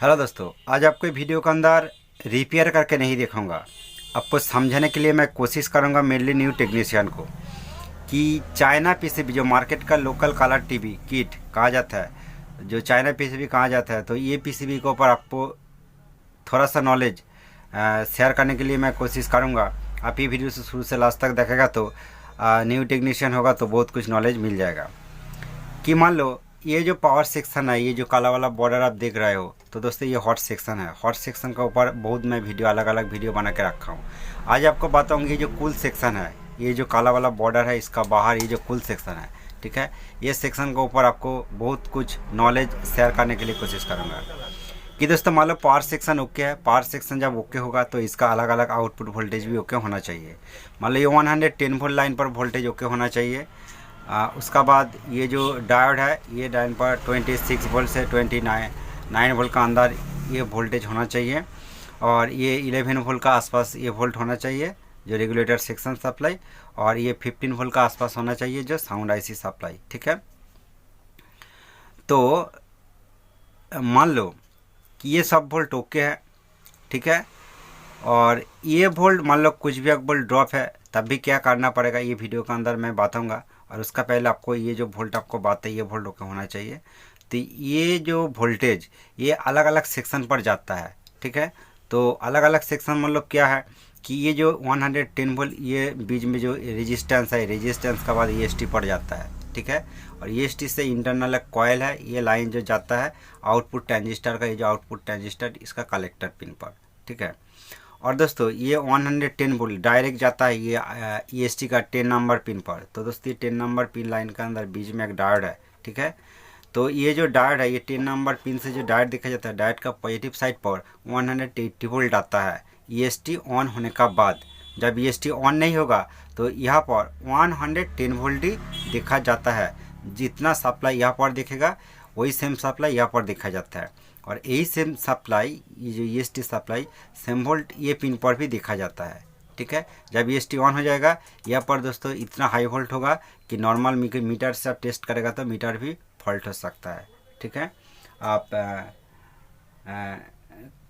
Hello दोस्तों, आज आपको वीडियो के अंदर रिपेयर करके नहीं दिखाऊंगा। आपको समझाने के लिए मैं कोशिश करूंगा मेनली न्यू टेक्नीशियन को कि चाइना पीसीबी जो मार्केट का लोकल कलर टीवी किट कहा जाता है, जो चाइना पीसीबी कहा जाता है, तो ये पीसीबी के ऊपर आपको थोड़ा सा नॉलेज शेयर करने के लिए मैं कोशिश करूँगा। आप ये वीडियो से शुरू से लास्ट तक देखेगा तो न्यू टेक्नीशियन होगा तो बहुत कुछ नॉलेज मिल जाएगा। कि मान लो ये जो पावर सेक्शन है, ये जो काला वाला बॉर्डर आप देख रहे हो, तो दोस्तों ये हॉट सेक्शन है। हॉट सेक्शन के ऊपर बहुत मैं वीडियो अलग अलग वीडियो बना के रखा हूँ। आज आपको बताऊँगी जो कूल सेक्शन है, ये जो काला वाला बॉर्डर है इसका बाहर ये जो कूल सेक्शन है, ठीक है, ये सेक्शन के ऊपर आपको बहुत कुछ नॉलेज शेयर करने के लिए कोशिश करूँगा। कि दोस्तों मान लो पावर सेक्शन ओके है। पावर सेक्शन जब ओके होगा तो इसका अलग अलग आउटपुट वोल्टेज भी ओके होना चाहिए। मान लो ये 110 वोल्ट लाइन पर वोल्टेज ओके होना चाहिए। उसका बाद ये जो डायोड है, ये डायोड पर 26 वोल्ट से 29 वोल्ट का अंदर ये वोल्टेज होना चाहिए। और ये 11 वोल्ट का आसपास ये वोल्ट होना चाहिए जो रेगुलेटर सेक्शन सप्लाई। और ये 15 वोल्ट का आसपास होना चाहिए जो साउंड आईसी सप्लाई, ठीक है। तो मान लो कि ये सब वोल्ट ओके है, ठीक है। और ये वोल्ट मान लो कुछ भी एक वोल्ट ड्रॉप है तब भी क्या करना पड़ेगा ये वीडियो के अंदर मैं बताऊंगा। और उसका पहले आपको ये जो वोल्ट आपको बात है ये वोल्ट ओके होना चाहिए। तो ये जो वोल्टेज ये अलग अलग सेक्शन पर जाता है, ठीक है। तो अलग अलग सेक्शन मतलब क्या है कि ये जो 110 वोल्ट ये बीच में जो रेजिस्टेंस है, रेजिस्टेंस के बाद EST पर जाता है, ठीक है। और EST से इंटरनल एक कॉयल है, ये लाइन जो जाता है आउटपुट ट्रांजिस्टर का, ये जो आउटपुट ट्रांजिस्टर इसका कलेक्टर पिन पर, ठीक है। और दोस्तों ये 110 वोल्ट डायरेक्ट जाता है ये EST का 10 नंबर पिन पर। तो दोस्तों ये 10 नंबर पिन लाइन के अंदर बीच में एक डायोड है, ठीक है। तो ये जो डायोड है, ये 10 नंबर पिन से जो डायोड दिखा जाता है, डायोड का पॉजिटिव साइड पर 180 वोल्ट आता है EST ऑन होने का बाद। जब EST ऑन नहीं होगा तो यहाँ पर 110 वोल्ट ही दिखा जाता है। जितना सप्लाई यहाँ पर दिखेगा वही सेम सप्लाई यहाँ पर दिखा जाता है। और यही सेम सप्लाई ये जो EST सप्लाई सेम वोल्ट ये पिन पर भी देखा जाता है, ठीक है। जब EST ऑन हो जाएगा यहाँ पर दोस्तों इतना हाई वोल्ट होगा कि नॉर्मल मीटर से आप टेस्ट करेगा तो मीटर भी फॉल्ट हो सकता है, ठीक है। आप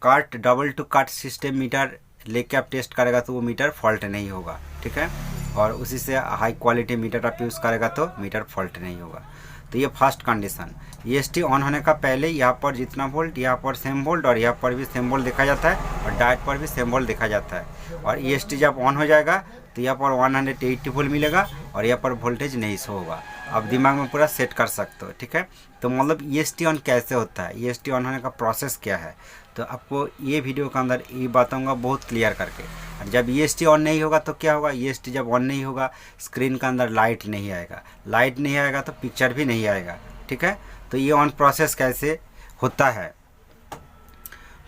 काट डबल टू काट सिस्टम मीटर लेके आप टेस्ट करेगा तो वो मीटर फॉल्ट नहीं होगा, ठीक है। और उसी से हाई क्वालिटी मीटर आप यूज़ करेगा तो मीटर फॉल्ट नहीं होगा। तो ये फर्स्ट कंडीशन, EST ऑन होने का पहले यहाँ पर जितना वोल्ट यहाँ पर सेम वोल्ट और यहाँ पर भी सेम वोल्ट देखा जाता है और डायोड पर भी सेम वोल्ट देखा जाता है। और EST जब ऑन हो जाएगा तो यहाँ पर 180 वोल्ट मिलेगा और यहाँ पर वोल्टेज नहीं शो होगा। आप दिमाग में पूरा सेट कर सकते हो, ठीक है। तो मतलब EST ऑन कैसे होता है, EST ऑन होने का प्रोसेस क्या है, तो आपको ये वीडियो के अंदर ये बताऊंगा बहुत क्लियर करके। और जब EST ऑन नहीं होगा तो क्या होगा, EST जब ऑन नहीं होगा स्क्रीन के अंदर लाइट नहीं आएगा, लाइट नहीं आएगा तो पिक्चर भी नहीं आएगा, ठीक है। तो ये ऑन प्रोसेस कैसे होता है,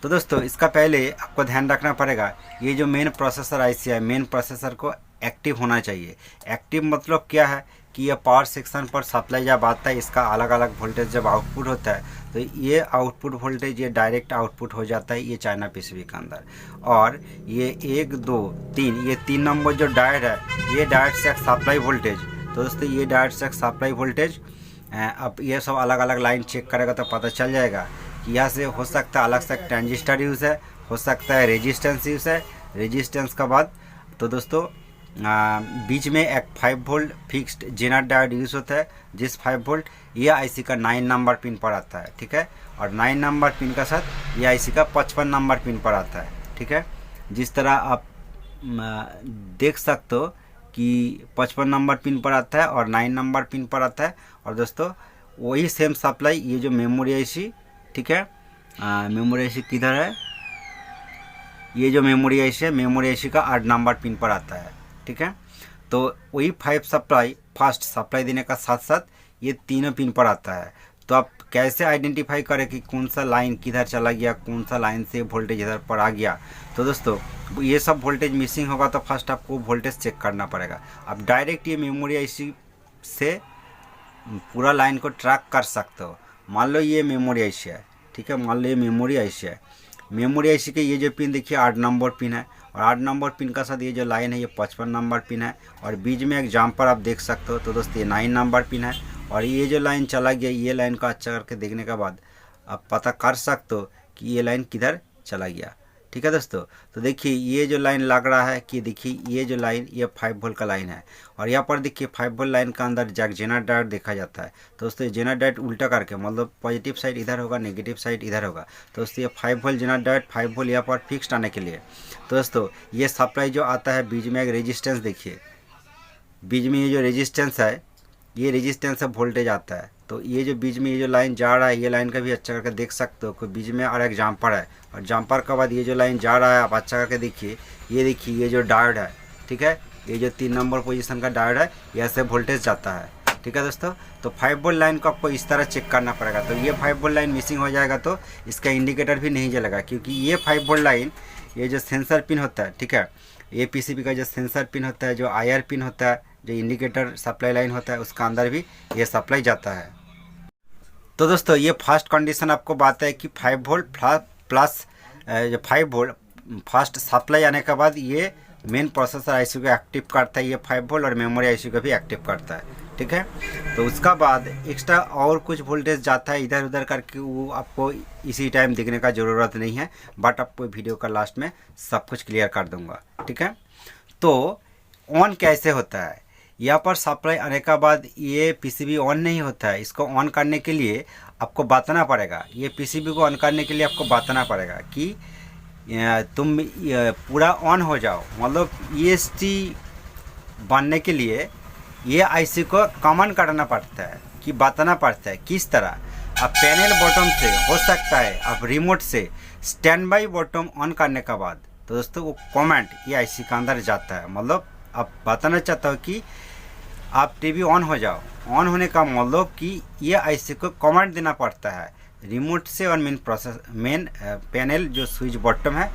तो दोस्तों इसका पहले आपको ध्यान रखना पड़ेगा ये जो मेन प्रोसेसर IC है, मेन प्रोसेसर को एक्टिव होना चाहिए। एक्टिव मतलब क्या है कि ये पावर सेक्शन पर सप्लाई जब आता है इसका अलग अलग वोल्टेज जब आउटपुट होता है तो ये आउटपुट वोल्टेज ये डायरेक्ट आउटपुट हो जाता है ये चाइना पीसीबी के अंदर। और ये 1 2 3 ये 3 नंबर जो डायोड है ये डायोड से सप्लाई वोल्टेज। तो दोस्तों ये डायोड से सप्लाई वोल्टेज अब ये सब अलग अलग लाइन चेक करेगा तो पता चल जाएगा कि यहाँ से हो सकता है अलग से ट्रांजिस्टर यूज़ है, हो सकता है रेजिस्टेंस यूज़ है। रेजिस्टेंस के बाद तो दोस्तों बीच में एक 5 volt fixed zener diode use होता है जिस 5 वोल्ट ये IC का 9 नंबर पिन पर आता है, ठीक है। और 9 नंबर पिन का साथ ये IC का 55 नंबर पिन पर आता है, ठीक है। जिस तरह आप देख सकते हो कि 55 नंबर पिन पर आता है और 9 नंबर पिन पर आता है। और दोस्तों वही सेम सप्लाई ये जो मेमोरी IC, ठीक है, मेमोरी IC किधर है, ये जो मेमोरी IC है मेमोरी IC का 8 नंबर पिन पर आता है, ठीक है। तो वही 5 सप्लाई फास्ट सप्लाई देने का साथ साथ ये तीनों पिन पर आता है। तो आप कैसे आइडेंटिफाई करें कि कौन सा लाइन किधर चला गया, कौन सा लाइन से वोल्टेज इधर पर आ गया। तो दोस्तों ये सब वोल्टेज मिसिंग होगा तो फर्स्ट आपको वोल्टेज चेक करना पड़ेगा। आप डायरेक्ट ये मेमोरी IC से पूरा लाइन को ट्रैक कर सकते हो। मान लो ये मेमोरी IC है, ठीक है, मान लो ये मेमोरी IC है। मेमोरी IC के ये जो पिन देखिए 8 नंबर पिन है और 8 नंबर पिन का साथ ये जो लाइन है ये 55 नंबर पिन है और बीच में एक जम्पर आप देख सकते हो। तो दोस्तों ये 9 नंबर पिन है और ये जो लाइन चला गया ये लाइन का अच्छा करके देखने के बाद आप पता कर सकते हो कि ये लाइन किधर चला गया। ठीक है दोस्तों, तो देखिए ये जो लाइन लग रहा है कि देखिए ये जो लाइन ये 5 वोल्ट का लाइन है, और यहाँ पर देखिए 5 वोल्ट लाइन का अंदर जैक जेनर डायोड देखा जाता है। तो दोस्तों जेनर डायोड उल्टा करके, मतलब पॉजिटिव साइड इधर होगा, नेगेटिव साइड इधर होगा। तो दोस्तों ये 5 वोल्ट जेनर डायोड 5 वोल्ट यहाँ पर फिक्स्ड आने के लिए, तो दोस्तों ये सप्लाई जो आता है बीच में एक रेजिस्टेंस, देखिए बीच में ये जो रेजिस्टेंस है, ये रेजिस्टेंस से वोल्टेज आता है। तो ये जो बीच में ये जो लाइन जा रहा है, ये लाइन का भी अच्छा करके देख सकते हो कि बीच में और एक जम्पर है, और जम्पर के बाद ये जो लाइन जा रहा है आप अच्छा करके देखिए, ये जो डायोड है, ठीक है, ये जो 3 नंबर पोजीशन का डायोड है, यहाँ से वोल्टेज जाता है। ठीक है दोस्तों, तो 5 वोल्ट लाइन को आपको इस तरह चेक करना पड़ेगा। तो ये 5 वोल्ट लाइन मिसिंग हो जाएगा तो इसका इंडिकेटर भी नहीं जलेगा, क्योंकि ये 5 वोल्ट लाइन, ये जो सेंसर पिन होता है, ठीक है, ये पीसीबी का जो सेंसर पिन होता है, जो IR पिन होता है, जो इंडिकेटर सप्लाई लाइन होता है, उसका अंदर भी ये सप्लाई जाता है। तो दोस्तों ये फर्स्ट कंडीशन आपको बात है कि 5 वोल्ट प्लस जो 5 वोल्ट फर्स्ट सप्लाई आने के बाद ये मेन प्रोसेसर आईसी को एक्टिव करता है, ये 5 वोल्ट, और मेमोरी आईसी को भी एक्टिव करता है। ठीक है, तो उसका बाद एक्स्ट्रा और कुछ वोल्टेज जाता है इधर उधर करके, वो आपको इसी टाइम देखने का ज़रूरत नहीं है, बट आपको वीडियो का लास्ट में सब कुछ क्लियर कर दूंगा। ठीक है, तो ऑन कैसे होता है, यहाँ पर सप्लाई आने के बाद ये पीसीबी ऑन नहीं होता है। इसको ऑन करने के लिए आपको बताना पड़ेगा, ये पीसीबी को ऑन करने के लिए आपको बताना पड़ेगा कि तुम पूरा ऑन हो जाओ, मतलब EST बनने के लिए ये आईसी को कमांड करना पड़ता है, कि बताना पड़ता है किस तरह। अब पैनल बॉटम से हो सकता है, अब रिमोट से स्टैंड बाई बॉटम ऑन करने के बाद, तो दोस्तों वो कमांड ये आईसी के अंदर जाता है। मतलब आप बताना चाहता हो कि आप टीवी ऑन हो जाओ, ऑन होने का मतलब कि ये आईसी को कमांड देना पड़ता है रिमोट से, और मेन पैनल जो स्विच बॉटम है,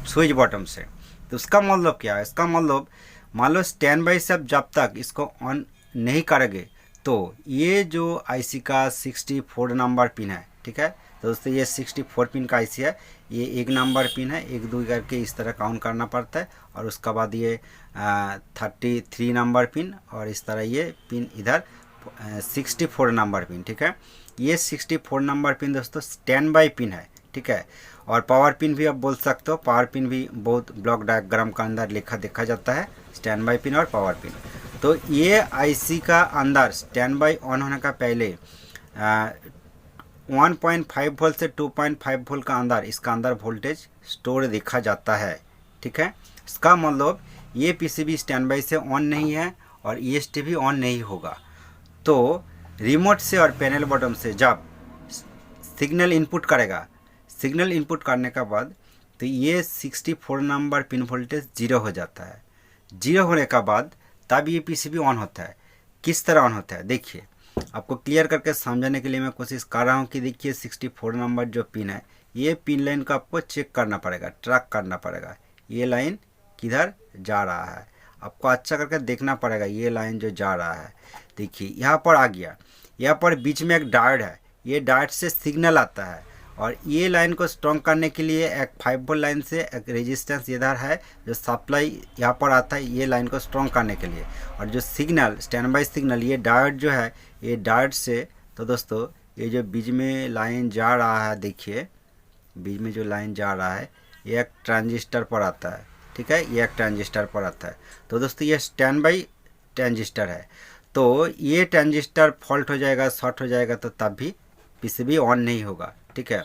स्विच बॉटम से। तो उसका मतलब क्या है, इसका मतलब मान लो स्टैंड बाई से जब तक इसको ऑन नहीं करोगे तो ये जो आईसी का 64 नंबर पिन है, ठीक है, तो दोस्तों ये 64 पिन का आईसी है, ये 1 नंबर पिन है, 1 2 करके इस तरह काउंट करना पड़ता है, और उसके बाद ये 33 नंबर पिन, और इस तरह ये पिन इधर 64 नंबर पिन। ठीक है, ये 64 नंबर पिन दोस्तों स्टैंड बाई पिन है। ठीक है, और पावर पिन भी आप बोल सकते हो, पावर पिन भी बहुत ब्लॉक डायग्राम का अंदर लिखा देखा जाता है, स्टैंड बाई पिन और पावर पिन। तो ये आईसी का अंदर स्टैंड बाई ऑन होने का पहले 1.5 वोल्ट से 2.5 वोल्ट का अंदर इसका अंदर वोल्टेज स्टोर देखा जाता है। ठीक है, इसका मतलब ये पीसीबी स्टैंड बाई से ऑन नहीं है और EST भी ऑन नहीं होगा। तो रिमोट से और पैनल बॉटम से जब सिग्नल इनपुट करेगा, सिग्नल इनपुट करने के बाद तो ये 64 नंबर पिन वोल्टेज 0 हो जाता है। 0 होने के बाद तब ये पीसीबी ऑन होता है। किस तरह ऑन होता है देखिए, आपको क्लियर करके समझाने के लिए मैं कोशिश कर रहा हूँ कि देखिए 64 नंबर जो पिन है, ये पिन लाइन को आपको चेक करना पड़ेगा, ट्रैक करना पड़ेगा, ये लाइन किधर जा रहा है, आपको अच्छा करके देखना पड़ेगा ये लाइन जो जा रहा है। देखिए यहाँ पर आ गया, यहाँ पर बीच में एक डायोड है, ये डायोड से सिग्नल आता है, और ये लाइन को स्ट्रॉन्ग करने के लिए एक 5 वोल्ट लाइन से एक रेजिस्टेंस इधर है जो सप्लाई यहाँ पर आता है ये लाइन को स्ट्रॉन्ग करने के लिए, और जो सिग्नल स्टैंड बाई सिग्नल ये डायोड जो है, ये डायोड से, तो दोस्तों ये जो बीच में लाइन जा रहा है, देखिए बीच में जो लाइन जा रहा है ये एक ट्रांजिस्टर पर आता है। ठीक है, ये एक ट्रांजिस्टर पर आता है। तो दोस्तों ये स्टैंड बाई ट्रांजिस्टर है, तो ये ट्रांजिस्टर फॉल्ट हो जाएगा, शॉर्ट हो जाएगा, तो तब भी पीसीबी ऑन नहीं होगा। ठीक है,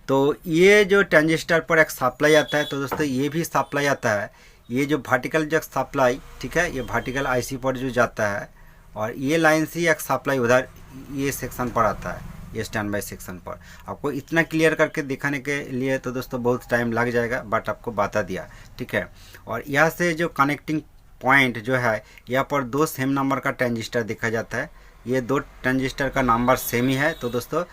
तो ये जो ट्रांजिस्टर पर एक सप्लाई आता है, तो दोस्तों ये भी सप्लाई आता है, ये जो वर्टिकल जो सप्लाई, ठीक है, ये वर्टिकल आईसी पर जो जाता है, और ये लाइन से एक सप्लाई उधर ये सेक्शन पर आता है, ये स्टैंड बाई सेक्शन पर। आपको इतना क्लियर करके दिखाने के लिए तो दोस्तों बहुत टाइम लग जाएगा, बट आपको बता दिया। ठीक है, और यहाँ से जो कनेक्टिंग पॉइंट जो है, यहाँ पर 2 सेम नंबर का ट्रांजिस्टर देखा जाता है, ये 2 ट्रांजिस्टर का नंबर सेम ही है। तो दोस्तों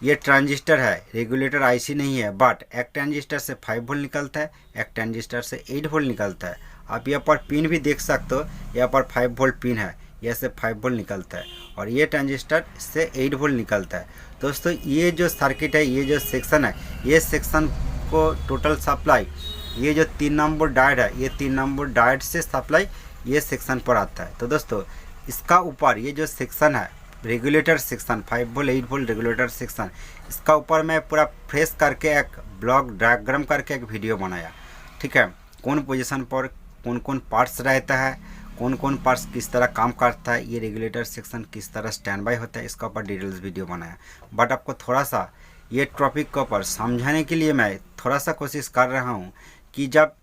ये ट्रांजिस्टर है, रेगुलेटर आईसी नहीं है, बट एक ट्रांजिस्टर से 5 वोल्ट निकलता है, एक ट्रांजिस्टर से 8 वोल्ट निकलता है। आप यहाँ पर पिन भी देख सकते हो, यहाँ पर 5 वोल्ट पिन है, यहाँ से 5 वोल्ट निकलता है, और ये ट्रांजिस्टर से 8 वोल्ट निकलता है। दोस्तों ये जो सर्किट है, ये जो सेक्शन है, ये सेक्शन को टोटल सप्लाई, ये जो 3 नंबर डायोड है, ये 3 नंबर डायोड से सप्लाई ये सेक्शन पर आता है। तो दोस्तों इसका ऊपर ये जो सेक्शन है, regulator section 5 volt 8 volt regulator section, इसका ऊपर मैं पूरा फ्रेश करके एक ब्लॉक डायग्राम करके एक वीडियो बनाया, ठीक है। कौन पोजीशन पर कौन कौन पार्ट्स रहता है, कौन कौन पार्ट्स किस तरह काम करता है, ये रेगुलेटर सेक्शन किस तरह स्टैंड बाय होता है, इसका ऊपर डिटेल्स वीडियो बनाया। बट आपको थोड़ा सा ये टॉपिक के ऊपर समझाने के लिए मैं थोड़ा सा कोशिश कर रहा हूँ कि जब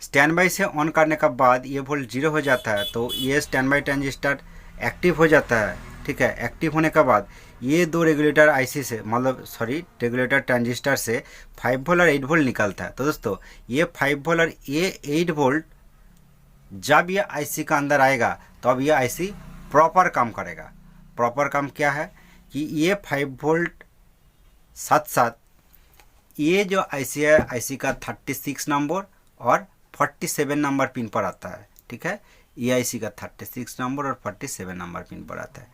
स्टैंड बाय से ऑन करने के बाद ये वोल्ट 0 हो जाता है तो ये स्टैंड बाय ट्रांजिस्टर एक्टिव हो जाता है, ठीक है। एक्टिव होने के बाद ये दो रेगुलेटर आईसी से रेगुलेटर ट्रांजिस्टर से 5 वोल्ट और 8 वोल्ट निकलता है। तो दोस्तों ये 5 वोल्ट और ये 8 वोल्ट जब ये आईसी का अंदर आएगा तो अब ये आईसी प्रॉपर काम करेगा। प्रॉपर काम क्या है कि ये 5 वोल्ट साथ साथ ये जो आईसी है आईसी का 36 नंबर और 47 नंबर पिन पर आता है, ठीक है। ये आईसी का 36 नंबर और 47 नंबर पिन पर आता है।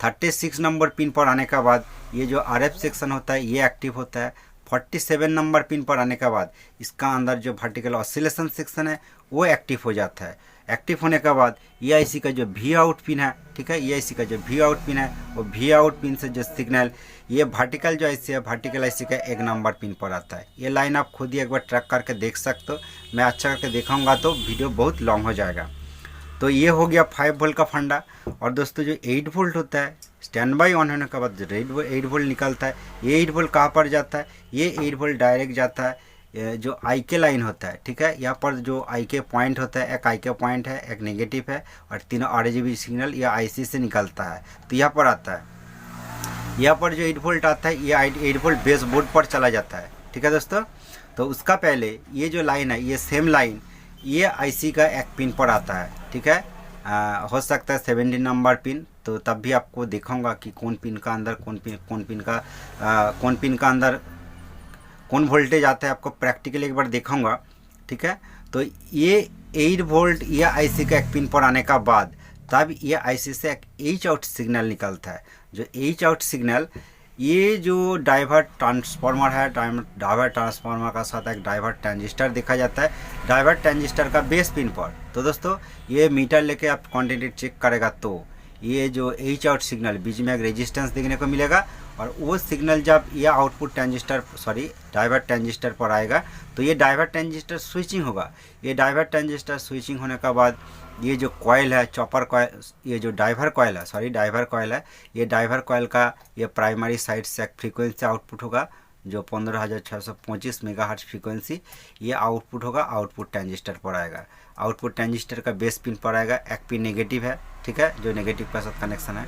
36 नंबर पिन पर आने के बाद ये जो आरएफ सेक्शन होता है ये एक्टिव होता है। 47 नंबर पिन पर आने के बाद इसका अंदर जो वर्टिकल ऑसिलेशन सेक्शन है वो एक्टिव हो जाता है। एक्टिव होने के बाद ये आईसी का जो वी आउट पिन है, ठीक है, ये आईसी का जो वी आउट पिन है वो वी आउट पिन से जो सिग्नल ये वर्टिकल जो आईसी है वर्टिकल आईसी का 1 नंबर पिन पर आता है। ये लाइन आप खुद ही एक बार ट्रैक करके देख सकते हो, मैं अच्छा करके दिखाऊंगा तो वीडियो बहुत लॉन्ग हो जाएगा। तो ये हो गया 5 वोल्ट का फंडा। और दोस्तों जो 8 वोल्ट होता है स्टैंड बाय ऑन होने के बाद 8 वोल्ट निकलता है। ये 8 वोल्ट कहाँ पर जाता है, ये 8 वोल्ट डायरेक्ट जाता है जो आई के लाइन होता है, ठीक है। यहाँ पर जो आई के पॉइंट होता है, एक आई के पॉइंट है, एक नेगेटिव है और तीनों RGB सिग्नल या आईसी से निकलता है तो यहाँ पर आता है। यहाँ पर जो 8 वोल्ट आता है ये 8 वोल्ट बेस बोर्ड पर चला जाता है, ठीक है दोस्तों। तो उसका पहले ये जो लाइन है ये सेम लाइन ये आईसी का एक पिन पर आता है, ठीक है। हो सकता है 17 नंबर पिन, तो तब भी आपको दिखाऊंगा कि कौन पिन का अंदर कौन पिन का अंदर कौन वोल्टेज आता है, आपको प्रैक्टिकली एक बार दिखाऊंगा, ठीक है। तो ये 8 वोल्ट ये आईसी का एक पिन पर आने का बाद तब ये आईसी से एक एच आउट सिग्नल निकलता है। जो एच आउट सिग्नल ये जो डाइवर्ट ट्रांसफार्मर है, डाइवर्ट ट्रांसफार्मर का साथ एक डाइवर्ट ट्रांजिस्टर देखा जाता है डाइवर्ट ट्रांजिस्टर का बेस पिन पर। तो दोस्तों ये मीटर लेके आप क्वांटिटी चेक करेगा तो ये जो एच आउट सिग्नल बीच में एक रेजिस्टेंस देखने को मिलेगा और वो सिग्नल जब ये आउटपुट ट्रांजिस्टर डाइवर्ट ट्रांजिस्टर पर आएगा तो ये डाइवर्ट ट्रांजिस्टर स्विचिंग होगा। ये डाइवर्ट ट्रांजिस्टर स्विचिंग होने के बाद ये जो कॉइल है चॉपर कॉइल, ये जो डाइवर कॉइल है ये डाइवर कॉइल का ये प्राइमरी साइड से एक फ्रीक्वेंसी आउटपुट होगा जो 15,625 मेगाहर्ट्ज फ्रीक्वेंसी ये आउटपुट होगा, आउटपुट ट्रांजिस्टर पर आएगा। आउटपुट ट्रांजिस्टर का बेस पिन पर आएगा, एक पिन नेगेटिव है, ठीक है, जो नेगेटिव का साथ कनेक्शन है।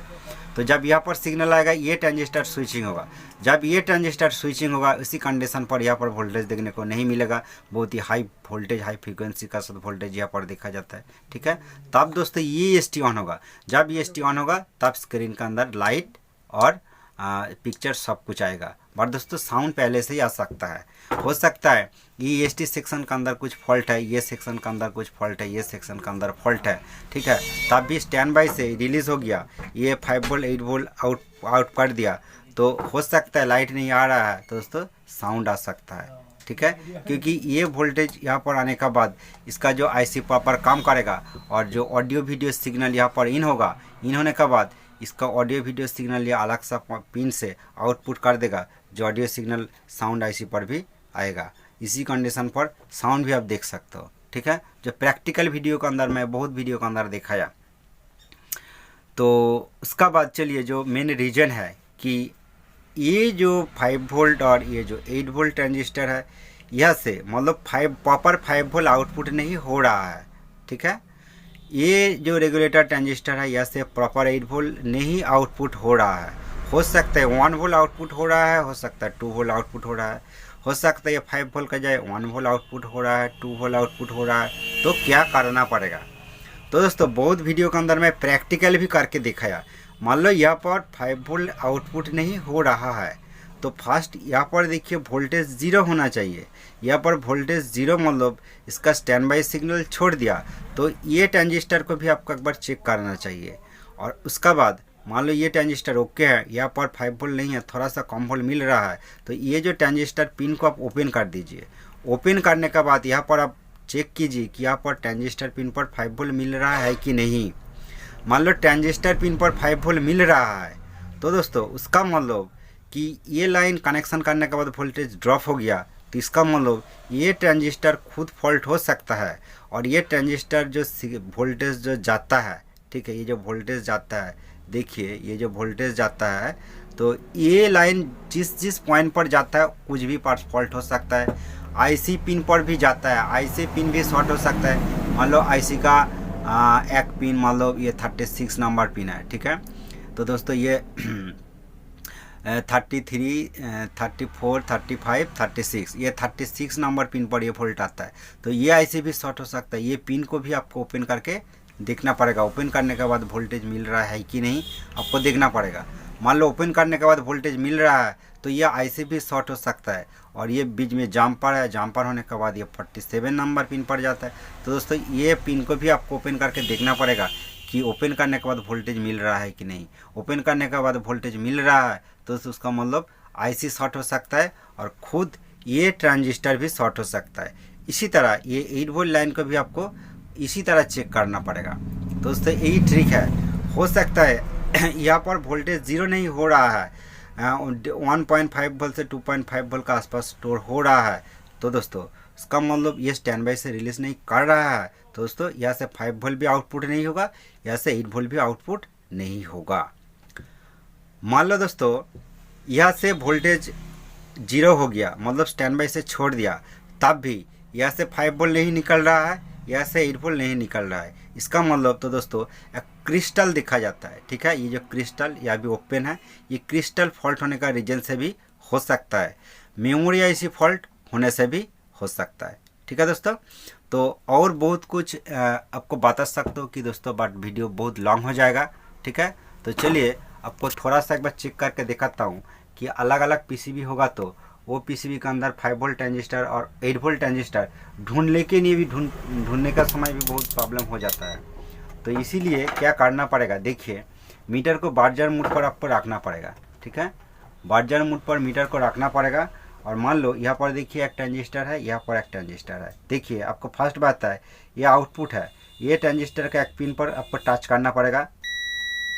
तो जब यहाँ पर सिग्नल आएगा ये ट्रांजिस्टर स्विचिंग होगा। जब ये ट्रांजिस्टर स्विचिंग होगा उसी कंडीशन पर यहाँ पर वोल्टेज देखने को नहीं मिलेगा, बहुत ही हाई वोल्टेज हाई फ्रीक्वेंसी का साथ वोल्टेज यहाँ पर देखा जाता है, ठीक है। तब दोस्तों ये एसटी ऑन होगा। जब ये एसटी ऑन होगा तब स्क्रीन के अंदर लाइट और पिक्चर सब कुछ आएगा। बट दोस्तों साउंड पहले से ही आ सकता है, हो सकता है ये एसटी सेक्शन के अंदर कुछ फॉल्ट है, ये सेक्शन के अंदर कुछ फॉल्ट है, ये सेक्शन के अंदर फॉल्ट है, ठीक है। तब भी स्टैंड बाय से रिलीज़ हो गया, ये 5 वोल्ट 8 वोल्ट आउट कर दिया तो हो सकता है लाइट नहीं आ रहा है तो दोस्तों साउंड आ सकता है, ठीक है। क्योंकि ये वोल्टेज यहाँ पर आने के बाद इसका जो आईसी प्रॉपर काम करेगा और जो ऑडियो वीडियो सिग्नल यहाँ पर इन होगा, इन होने के बाद इसका ऑडियो वीडियो सिग्नल या अलग सा पिन से आउटपुट कर देगा जो ऑडियो सिग्नल साउंड आईसी पर भी आएगा। इसी कंडीशन पर साउंड भी आप देख सकते हो, ठीक है। जो प्रैक्टिकल वीडियो के अंदर मैं बहुत वीडियो के अंदर दिखाया। तो उसका बाद चलिए जो मेन रीजन है कि ये जो 5 वोल्ट और ये जो 8 वोल्ट ट्रांजिस्टर है यह से मतलब प्रॉपर 5 वोल्ट आउटपुट नहीं हो रहा है, ठीक है। ये जो रेगुलेटर ट्रांजिस्टर है यह से प्रॉपर 8 वोल्ट नहीं आउटपुट हो रहा है। हो सकता है 1 वोल्ट आउटपुट हो रहा है, हो सकता है 2 वोल्ट आउटपुट हो रहा है, हो सकता है ये 5 वोल्ट का जाए 1 वोल्ट आउटपुट हो रहा है, 2 वोल्ट आउटपुट हो रहा है। तो क्या करना पड़ेगा? तो दोस्तों बहुत वीडियो के अंदर मैं प्रैक्टिकल भी करके दिखाया। मान लो यहाँ पर 5 वोल्ट आउटपुट नहीं हो रहा है तो फर्स्ट यहाँ पर देखिए वोल्टेज 0 होना चाहिए। यहाँ पर वोल्टेज 0 मतलब इसका स्टैंड बाई सिग्नल छोड़ दिया तो ये ट्रांजिस्टर को भी आपको एक बार चेक करना चाहिए। और उसका बाद मान लो ये ट्रांजिस्टर ओके है, यहाँ पर 5 वोल्ट नहीं है, थोड़ा सा कम वोल्ट मिल रहा है तो ये जो ट्रांजिस्टर पिन को आप ओपन कर दीजिए। ओपन करने के बाद यहाँ पर आप चेक कीजिए कि यहाँ पर ट्रांजिस्टर पिन पर 5 वोल्ट मिल रहा है कि नहीं। मान लो ट्रांजिस्टर पिन पर 5 वोल्ट मिल रहा है तो दोस्तों उसका मतलब कि ये लाइन कनेक्शन करने के बाद वोल्टेज ड्रॉप हो गया, तो इसका मतलब ये ट्रांजिस्टर खुद फॉल्ट हो सकता है। और ये ट्रांजिस्टर जो वोल्टेज जो जाता है, ठीक है, ये जो वोल्टेज जाता है, देखिए ये जो वोल्टेज जाता है, तो ये लाइन जिस जिस पॉइंट पर जाता है कुछ भी पार्ट फॉल्ट हो सकता है। आईसी पिन पर भी जाता है, आईसी पिन भी शॉर्ट हो सकता है। मान लो आईसी का एक पिन, मान लो ये 36 नंबर पिन है, ठीक है। तो दोस्तों ये 33, 34, 35, 36, ये 36 नंबर पिन पर ये फॉल्ट आता है। तो ये आईसी भी शॉर्ट हो सकता है। ये पिन को भी आपको ओपन करके देखना पड़ेगा। ओपन करने के बाद वोल्टेज मिल रहा है कि नहीं आपको देखना पड़ेगा। मान लो ओपन करने के बाद वोल्टेज मिल रहा है तो ये आईसी भी शॉर्ट हो सकता है। और ये बीच में जम्पर है, जम्पर होने के बाद ये 47 नंबर पिन पर जाता है। तो दोस्तों ये पिन को भी आपको ओपन करके देखना पड़ेगा कि ओपन करने के बाद वोल्टेज मिल रहा है कि नहीं। ओपन करने के बाद वोल्टेज मिल रहा है तो उसका मतलब आईसी शॉर्ट हो सकता है और खुद ये ट्रांजिस्टर भी शॉर्ट हो सकता है। इसी तरह ये 8 वोल्ट लाइन को भी आपको इसी तरह चेक करना पड़ेगा। दोस्तों यही ट्रिक है। हो सकता है यहाँ पर वोल्टेज जीरो नहीं हो रहा है, 1.5 वोल्ट से 2.5 वोल्ट का आसपास स्टोर हो रहा है, तो दोस्तों इसका मतलब ये स्टैंड बाई से रिलीज नहीं कर रहा है। तो दोस्तों यहाँ से 5 वोल्ट भी आउटपुट नहीं होगा, यहाँ से 8 वोल्ट भी आउटपुट नहीं होगा। मान लो दोस्तों यहाँ से वोल्टेज जीरो हो गया, मतलब स्टैंड बाई से छोड़ दिया, तब भी यहाँ से 5 वोल्ट नहीं निकल रहा है, यहाँ से 8 वोल्ट नहीं निकल रहा है। इसका मतलब तो दोस्तों एक क्रिस्टल दिखा जाता है, ठीक है। ये जो क्रिस्टल यहाँ भी ओपन है, ये क्रिस्टल फॉल्ट होने का रीजन से भी हो सकता है, मेमोरी आईसी फॉल्ट होने से भी हो सकता है, ठीक है दोस्तों। तो और बहुत कुछ आपको बता सकता हूँ कि दोस्तों, बट वीडियो बहुत लॉन्ग हो जाएगा, ठीक है। तो चलिए आपको थोड़ा सा एक बार चेक करके दिखाता हूँ कि अलग अलग पीसीबी होगा तो वो पीसीबी के अंदर 5 वोल्ट ट्रांजिस्टर और 8 वोल्ट ट्रांजिस्टर ढूंढने के लिए भी ढूंढने का समय भी बहुत प्रॉब्लम हो जाता है। तो इसीलिए क्या करना पड़ेगा, देखिए मीटर को बार्जर मोड पर आपको रखना पड़ेगा, ठीक है। बार्जर मोड पर मीटर को रखना पड़ेगा। और मान लो यहाँ पर देखिए एक ट्रांजिस्टर है, यहाँ पर एक ट्रांजिस्टर है। देखिए आपको फर्स्ट बात है ये आउटपुट है, ये ट्रांजिस्टर का एक पिन पर आपको टच करना पड़ेगा।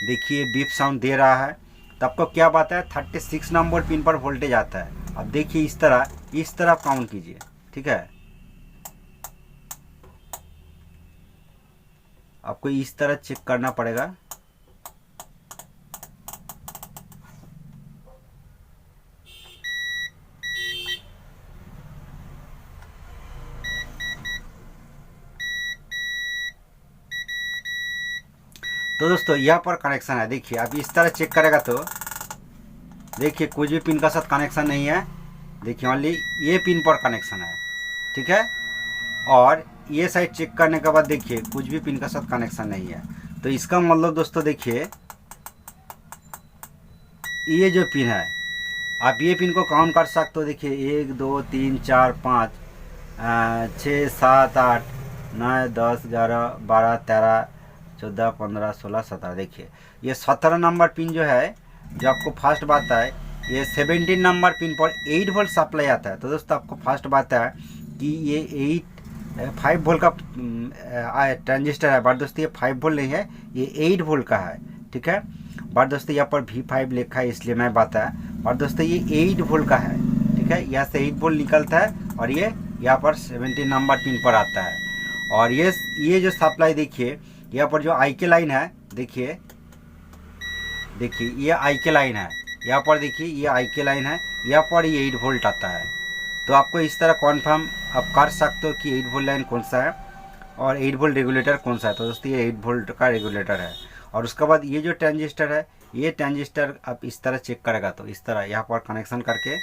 देखिए बीप साउंड दे रहा है, तो आपको क्या बात है 36 नंबर पिन पर वोल्टेज आता है। अब देखिए इस तरह काउंट कीजिए, ठीक है। आपको इस तरह चेक करना पड़ेगा। तो दोस्तों यहाँ पर कनेक्शन है, देखिए अब इस तरह चेक करेगा तो देखिए कुछ भी पिन का साथ कनेक्शन नहीं है। देखिए ओनली ये पिन पर कनेक्शन है, ठीक है। और ये साइड चेक करने के बाद देखिए कुछ भी पिन का साथ कनेक्शन नहीं है। तो इसका मतलब दोस्तों देखिए ये जो पिन है, आप ये पिन को काउंट कर सकते हो। देखिए 1 2 3 4 5 6 7 8 9 10 11 12 13 14 15 16 17। देखिए ये 17 नंबर पिन जो है, जो आपको फर्स्ट बात है ये 17 नंबर पिन पर 8 वोल्ट सप्लाई आता है। तो दोस्तों आपको फर्स्ट बात है कि ये 5 वोल्ट का ट्रांजिस्टर है, बट दोस्तों ये 5 वोल्ट नहीं है, ये 8 वोल्ट का है, ठीक है। बट दोस्तों यहाँ पर V5 लिखा है इसलिए मैं बताया, और दोस्तों ये 8 वोल्ट का है, ठीक है। यहाँ से 8 वोल्ट निकलता है और ये यहाँ पर 17 नंबर पिन पर आता है। और ये जो सप्लाई देखिए यहाँ पर जो आई के लाइन है, देखिए ये आई के लाइन है, यहाँ पर देखिए ये आई के लाइन है, यहाँ पर ये 8 वोल्ट आता है। तो आपको इस तरह कॉन्फर्म आप कर सकते हो कि 8 वोल्ट लाइन कौन सा है और 8 वोल्ट रेगुलेटर कौन सा है। तो दोस्तों ये 8 वोल्ट का रेगुलेटर है। और उसके बाद ये जो ट्रांजिस्टर है, ये ट्रांजिस्टर आप इस तरह चेक करेगा तो इस तरह यहाँ पर कनेक्शन करके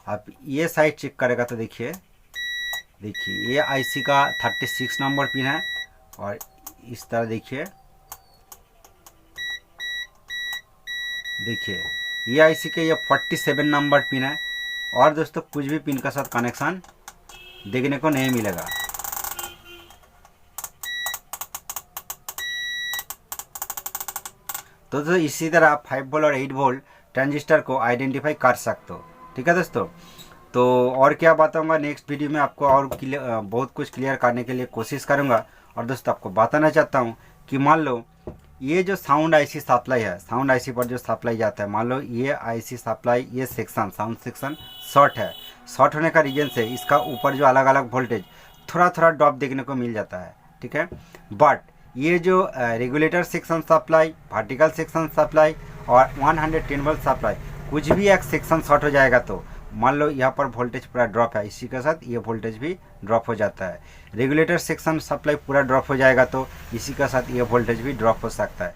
आप ये साइड चेक करेगा तो देखिए ये आईसी का 36 नंबर पिन है। और इस तरह देखिए ये आईसी का ये 47 नंबर पिन है। और दोस्तों कुछ भी पिन का साथ कनेक्शन देखने को नहीं मिलेगा। तो दोस्तों इसी तरह आप 5 वोल्ट और 8 वोल्ट ट्रांजिस्टर को आइडेंटिफाई कर सकते हो, ठीक है दोस्तों। तो और क्या बताऊंगा नेक्स्ट वीडियो में आपको, और बहुत कुछ क्लियर करने के लिए कोशिश करूंगा। और दोस्तों आपको बताना चाहता हूं कि मान लो ये जो साउंड आईसी सप्लाई है, साउंड आईसी पर जो सप्लाई जाता है, मान लो ये आईसी सप्लाई, ये सेक्शन साउंड सेक्शन शॉर्ट है, शॉर्ट होने का रीजन से इसका ऊपर जो अलग अलग वोल्टेज थोड़ा थोड़ा ड्रॉप देखने को मिल जाता है, ठीक है। बट ये जो regulator section supply, vertical section supply और 110 वोल्ट सप्लाई, कुछ भी एक सेक्शन शॉर्ट हो जाएगा तो मान लो यहाँ पर वोल्टेज पूरा ड्रॉप है, इसी के साथ ये वोल्टेज भी ड्रॉप हो जाता है। रेगुलेटर सेक्शन सप्लाई पूरा ड्रॉप हो जाएगा तो इसी के साथ ये वोल्टेज भी ड्रॉप हो सकता है।